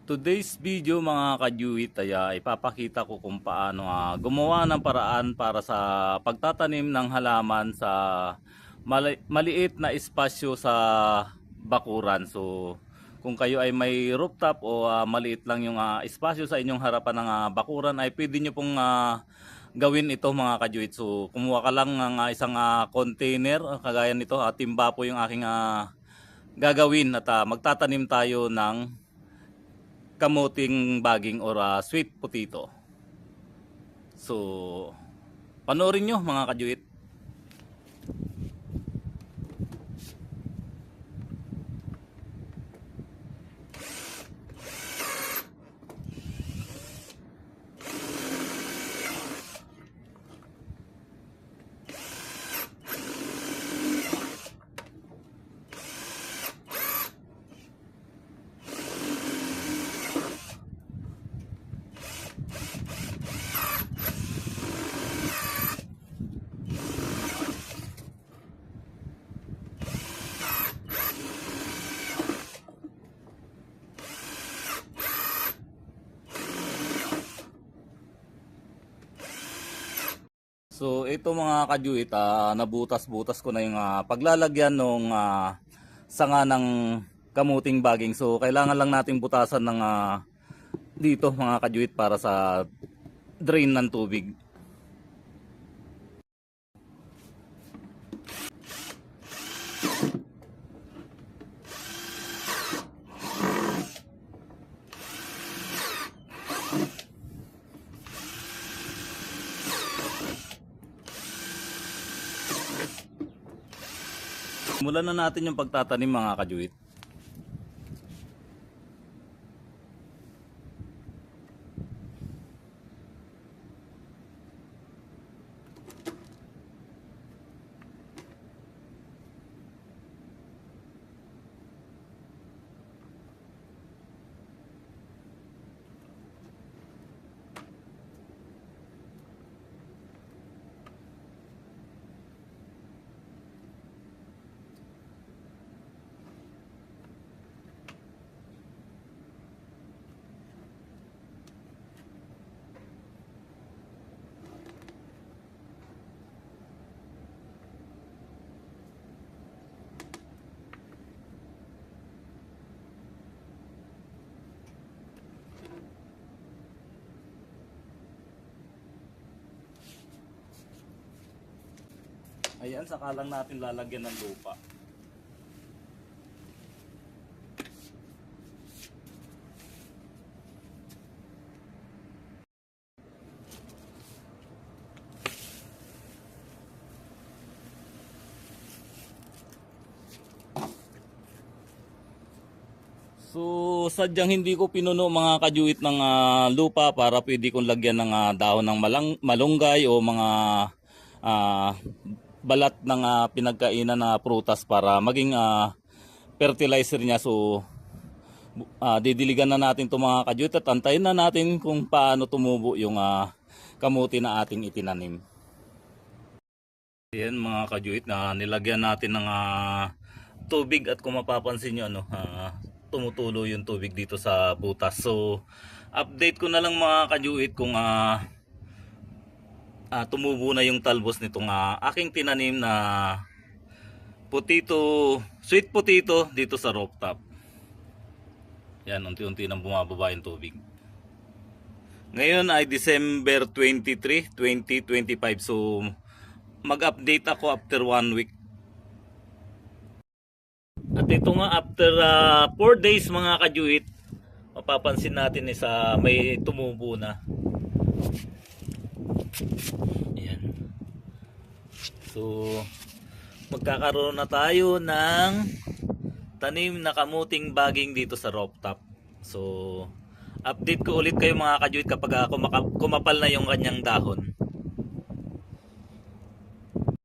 Today's video mga kajuit ay ipapakita ko kung paano gumawa ng paraan para sa pagtatanim ng halaman sa maliit na espasyo sa bakuran. So kung kayo ay may rooftop o maliit lang yung espasyo sa inyong harapan ng bakuran ay pwede nyo pong gawin ito mga kajuit. So kumuha ka lang ng isang container kagaya nito, timba po yung aking gagawin at magtatanim tayo ng kamuting baging or sweet potato. So, panoorin nyo mga kajuit. So ito mga kajuit, nabutas-butas ko na yung paglalagyan ng sanga ng kamuting baging. So kailangan lang natin butasan ng dito mga kajuit para sa drain ng tubig. Simulan na natin yung pagtatanim mga kajuit. Ayan, saka lang natin lalagyan ng lupa. So sadyang hindi ko pinuno mga kajuit ng lupa para pwede kong lagyan ng dahon ng malunggay o mga balat ng pinagkainan na prutas para maging fertilizer niya. So didiligan na natin itong mga kajuit at antayin na natin kung paano tumubo yung kamuti na ating itinanim. Ayan mga kajuit, na nilagyan natin ng tubig at kung mapapansin nyo tumutulo yung tubig dito sa butas. So update ko na lang mga kajuit kung tumubo na yung talbos nitong aking tinanim na sweet potato dito sa rooftop. Yan, unti-unti nang bumababa yung tubig. Ngayon ay December 23, 2025. So mag-update ako after 1 week. At ito nga after 4 days mga kajuit, mapapansin natin may tumubo na. Ayan. So magkakaroon na tayo ng tanim na kamuting baging dito sa rooftop. So update ko ulit kayo mga kajuit kapag kumapal na yung kanyang dahon.